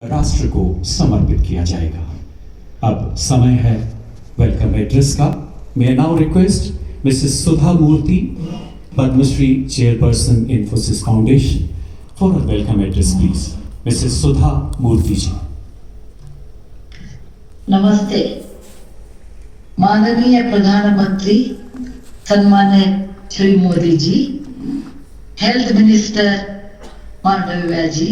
राष्ट्र को समर्पित किया जाएगा। अब समय है वेलकम एड्रेस का। May now request Mrs Sudha Murthy, Padmashri chairperson Infosys foundation, for a welcome address please. Mrs Sudha Murthy ji. नमस्ते। माननीय प्रधानमंत्री सम्मान्य Shri Modi ji, health minister Mandaviya ji,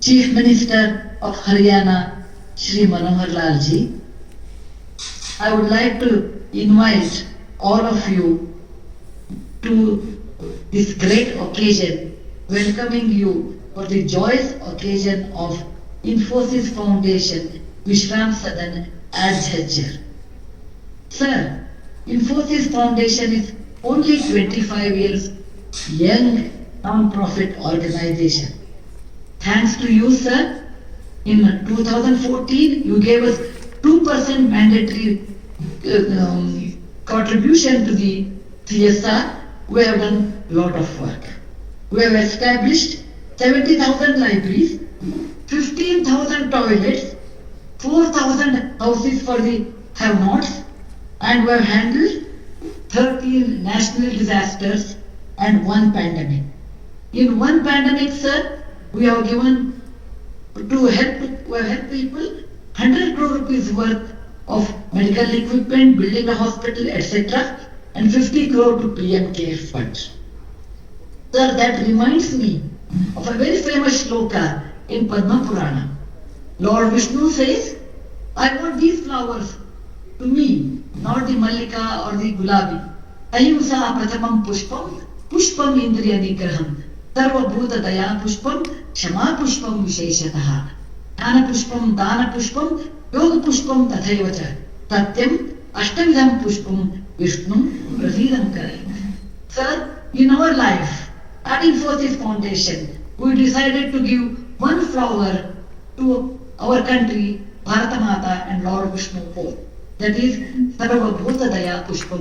chief minister of Haryana Shri Manohar Lal ji, I would like to invite all of you to this great occasion, welcoming you for the joyous occasion of Infosys Foundation Vishram Sadan at Jhajjar. Sir, Infosys Foundation is only 25 years young non-profit organization. Thanks to you, sir. In 2014, you gave us 2% mandatory contribution to the CSR. We have done a lot of work. We have established 70,000 libraries, 15,000 toilets, 4,000 houses for the have-nots, and we have handled 13 national disasters and one pandemic. In one pandemic, sir, we have given to help people 100 crore rupees worth of medical equipment, building a hospital, etc., and 50 crore to PM Care Fund. Sir, that reminds me of a very famous shloka in Padma Purana. Lord Vishnu says, I want these flowers to me, not the Mallika or the Gulabi. Ahimsa prathamam pushpam, pushpam indriya nigraham. सर्वभूत दया पुष्पम क्षमा पुष्पम विशेषतः ज्ञान पुष्पम दान पुष्पम योग पुष्पम तथैव च सत्यम अष्टविधम पुष्पम विष्णु प्रसीदं करे. Sir, in our life at Infosys Foundation, we decided to give one flower to our country, Bharata Mata and Lord Vishnu both. That is Sarvabhuta Daya Pushpam.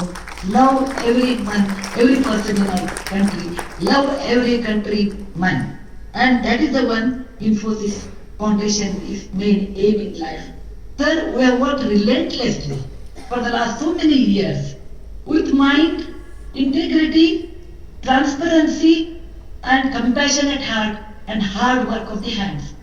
Love everyone, every person in our country. Love every countryman. And that is the one Infosys Foundation is main aim in life. Sir, we have worked relentlessly for the last so many years with mind, integrity, transparency, and compassionate heart and hard work of the hands.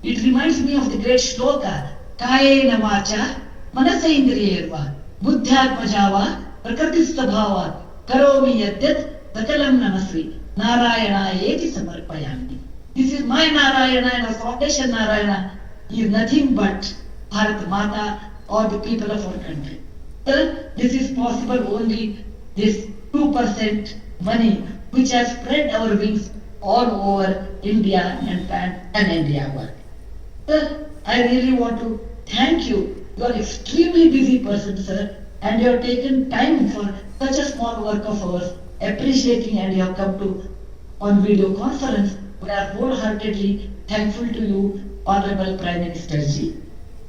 It reminds me of the great shloka, Kayena Vacha मनसेन्द्रियैर्वा बुद्ध्यात्मजावा प्रकृतिस्थभावा करोमि यद्यत् सकलं नमस्मि नारायणायेति समर्पयामि. This is my Narayana and our foundation Narayana is nothing but Bharat Mata or the people of our country. Sir, this is possible only this 2% money which has spread our wings all over India and pan-India work. Sir, I really want to thank you. You are extremely busy person, sir, and you have taken time for such a small work of ours, appreciating, and you have come to on video conference. We are wholeheartedly thankful to you, Honorable Prime Minister ji.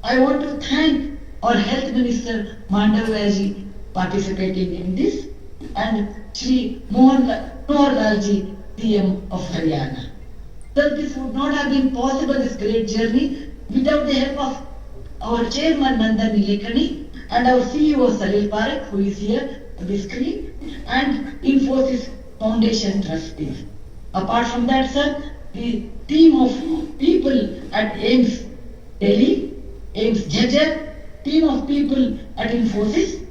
I want to thank our Health Minister Mandavia ji participating in this, and Shri Manohar Lal ji, CM of Haryana. Sir, this would not have been possible, this great journey, without the help of our chairman Nandan Nilekani and our CEO Salil Parekh, who is here on the screen, and Infosys Foundation trustees. Apart from that, sir, the team of people at AIIMS Delhi, AIIMS Jhajjar, team of people at Infosys,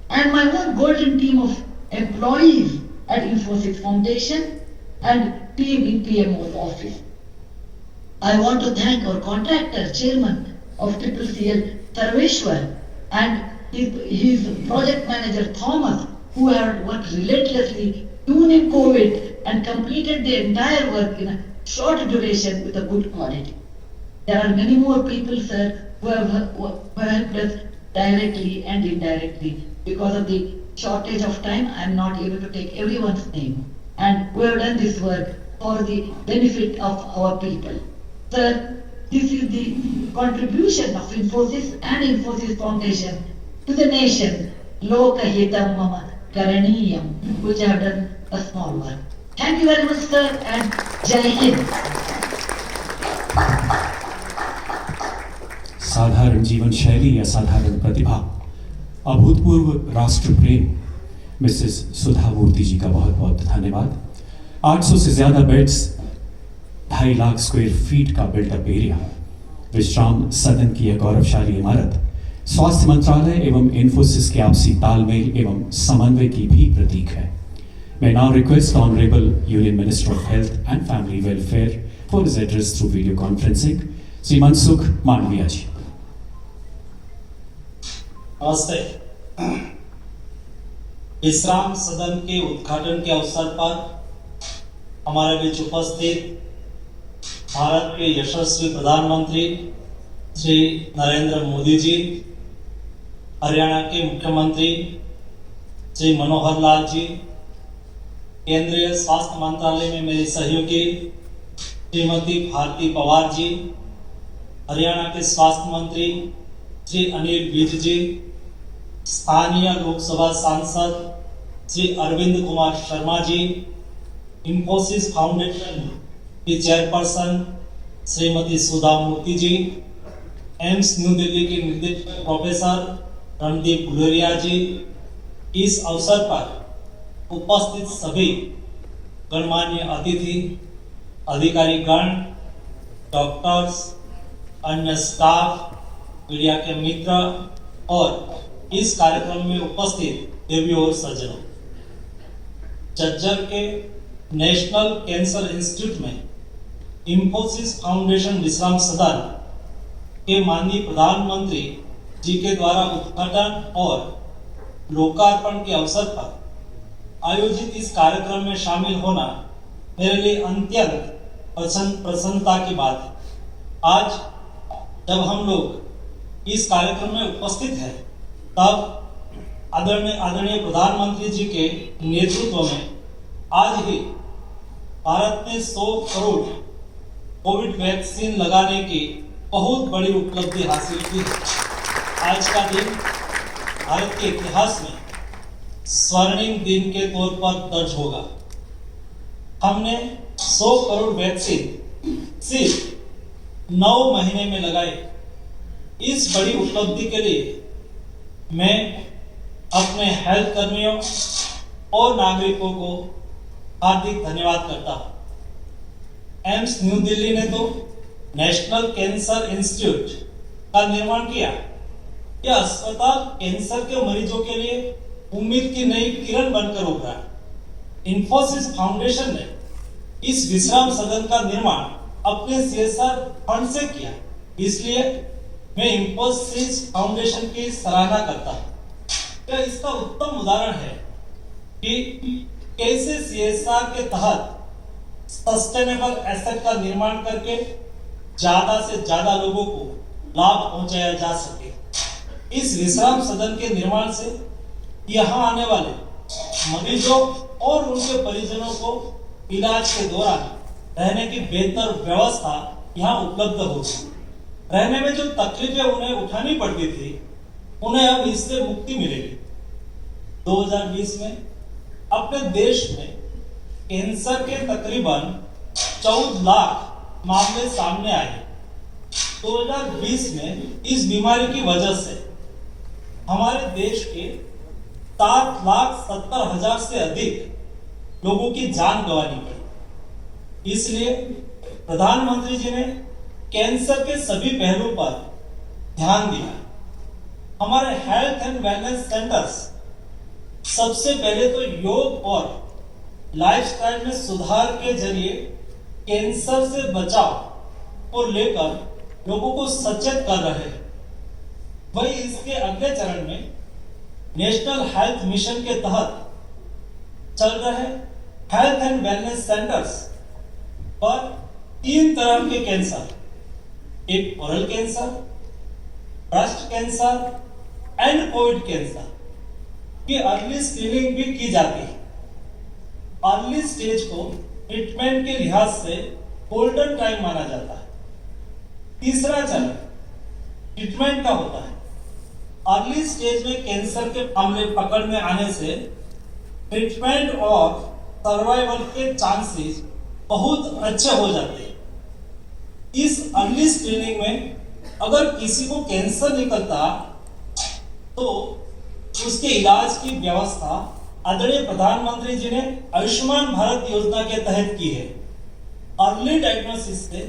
and my own golden team of employees at Infosys Foundation and team in PMO's office. I want to thank our contractor, chairman of CCCL Sarveshwar, and his project manager Thomas, who have worked relentlessly during COVID and completed the entire work in a short duration with a good quality. There are many more people, sir, who have helped us directly and indirectly. Because of the shortage of time, I am not able to take everyone's name. And we have done this work for the benefit of our people. Sir, this is the contribution of Infosys and Infosys Foundation to the nation, Lokahitam Mama Karaniyam, which I have done a small work. Thank you very much, sir, and Jai Hind. असाधारण जीवन शैली, असाधारण प्रतिभा, अभूतपूर्व राष्ट्र प्रेम, Mrs Sudha Murthy जी का बहुत बहुत धन्यवाद। 800 से ज़्यादा बेड्स, 2.5 लाख स्क्वायर फीट का बिल्टअप एरिया, विश्राम सदन की यह गौरवशाली इमारत स्वास्थ्य मंत्रालय एवं इन्फोसिस के आपसी तालमेल एवं समन्वय की भी प्रतीक है। मैं now request honourable union minister of health and family welfare for his address through video conferencing, Shri Mansukh Mandaviya ji. नमस्ते। विश्राम सदन के उद्घाटन के अवसर पर हमारे बीच उपस्थित भारत के यशस्वी प्रधानमंत्री श्री नरेंद्र मोदी जी, हरियाणा के मुख्यमंत्री श्री मनोहर लाल जी, केंद्रीय स्वास्थ्य मंत्रालय में मेरी सहयोगी श्रीमती भारती पवार जी, हरियाणा के स्वास्थ्य मंत्री श्री अनिल विज जी, स्थानीय लोकसभा सांसद श्री अरविंद कुमार शर्मा जी, इन्फोसिस फाउंडेशन की चेयरपर्सन श्रीमती सुधा मूर्ति जी, एम्स न्यू दिल्ली के निदेशक प्रोफेसर रणदीप गुलेरिया जी, इस अवसर पर उपस्थित सभी गणमान्य अतिथि, अधिकारीगण, डॉक्टर्स, अन्य स्टाफ, मीडिया के मित्र और इस कार्यक्रम में उपस्थित देवियों और सज्जनों, झज्जर के नेशनल कैंसर इंस्टीट्यूट में इन्फोसिस फाउंडेशन विश्राम सदन के माननीय प्रधानमंत्री जी के द्वारा उद्घाटन और लोकार्पण के अवसर पर आयोजित इस कार्यक्रम में शामिल होना मेरे लिए अत्यंत प्रसन्नता की बात है। आज जब हम लोग इस कार्यक्रम में उपस्थित हैं, तब आदरणीय प्रधानमंत्री जी के नेतृत्व में आज ही भारत ने 100 करोड़ कोविड वैक्सीन लगाने की बहुत बड़ी उपलब्धि हासिल की। आज का दिन भारत के इतिहास में स्वर्णिम दिन के तौर पर दर्ज होगा। हमने 100 करोड़ वैक्सीन सिर्फ 9 महीने में लगाए। इस बड़ी उपलब्धि के लिए मैं अपने हेल्थ कर्मियों और नागरिकों को हार्दिक धन्यवाद करता हूं। एम्स न्यू दिल्ली ने तो नेशनल कैंसर इंस्टीट्यूट का निर्माण किया। यह अस्पताल कैंसर के मरीजों के लिए उम्मीद की नई किरण बनकर उभरा। इन्फोसिस फाउंडेशन ने इस विश्राम सदन का निर्माण अपने CSR फंड से किया। इसलिए मैं इन्फोसिस फाउंडेशन की सराहना करता हूं। यह इसका उत्तम उदाहरण है कि कैसे CSR के तहत सस्टेनेबल एसेट का निर्माण करके ज्यादा से ज्यादा लोगों को लाभ पहुंचाया जा सके। इस विश्राम सदन के निर्माण से यहाँ आने वाले मरीजों और उनके परिजनों को इलाज के दौरान रहने की बेहतर व्यवस्था यहाँ उपलब्ध होगी। रहने में जो तकलीफें उन्हें उठानी पड़ती थी, उन्हें अब इससे मुक्ति मिलेगी। 2020 में अपने देश में कैंसर के तकरीबन 14 लाख मामले सामने आए। 2020 में इस बीमारी की वजह से हमारे देश के 7,70,000 से अधिक लोगों की जान गंवानी पड़ी। इसलिए प्रधानमंत्री जी ने कैंसर के सभी पहलुओं पर ध्यान दिया। हमारे हेल्थ एंड वेलनेस सेंटर्स सबसे पहले तो योग और लाइफस्टाइल में सुधार के जरिए कैंसर से बचाव को लेकर लोगों को सचेत कर रहे हैं। वही इसके अगले चरण में नेशनल हेल्थ मिशन के तहत चल रहे हेल्थ एंड वेलनेस सेंटर्स पर 3 तरह के कैंसर, एक oral cancer, breast cancer and Covid cancer की अर्ली स्क्रीनिंग भी की जाती है। अर्ली स्टेज को ट्रीटमेंट के लिहाज से गोल्डन टाइम माना जाता है। तीसरा चरण ट्रीटमेंट का होता है। अर्ली स्टेज में कैंसर के मामले पकड़ में आने से ट्रीटमेंट और सर्वाइवल के चांसेस बहुत अच्छे हो जाते हैं। इस अर्ली स्क्रीनिंग में अगर किसी को कैंसर निकलता तो उसके इलाज की व्यवस्था आदरणीय प्रधानमंत्री जी ने आयुष्मान भारत योजना के तहत की है। अर्ली डायग्नोसिस से